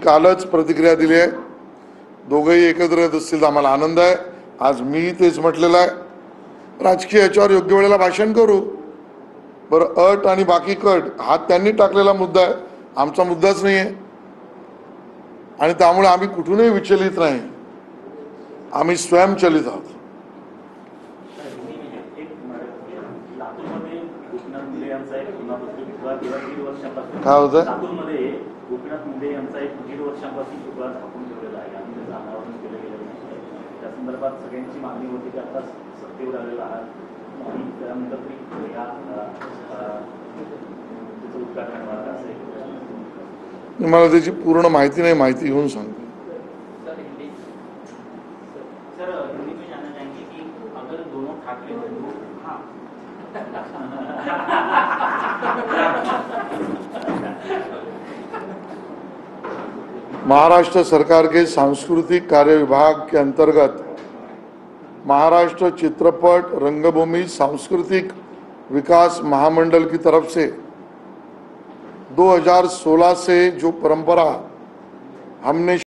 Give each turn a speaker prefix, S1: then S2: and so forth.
S1: कालच प्रतिक्रिया दिली आहे। दोघेही एकत्र येत असतील तर आम्हाला आनंद आहे। आज मी तेच म्हटलेलं आहे, राजकीय याच्यावर योग्य वेळेला भाषण करू। बरं, अट आणि बाकी कट हा त्यांनी टाकलेला मुद्दा आहे, आमचा मुद्दाच नाही आहे आणि त्यामुळे आम्ही कुठूनही विचलित नाही, आम्ही स्वयंचलित आहोत। काय होतं?
S2: लातूरमध्ये गोपीनाथ मुंडे यांचा एक 1.5 वर्षांपासून पुतळा झाकून ठेवलेला आहे आणि त्याचं अनावरण केलं गेलं नाही। त्या संदर्भात सगळ्यांची मागणी होती की आता सत्तेवर आलेला आहात आणि त्यानंतर तरी या त्याचं उद्घाटन होणार असेल।
S1: मला त्याची पूर्ण माहिती नाही, माहिती घेऊन सांगतो।
S2: सर, हिंदी में जानना चाहेंगे कि अगर दोनों ठाकरे बंधु
S1: महाराष्ट्र सरकार के सांस्कृतिक कार्य विभाग के अंतर्गत महाराष्ट्र चित्रपट रंगभूमि सांस्कृतिक विकास महामंडल की तरफ से 2016 से जो परंपरा हमने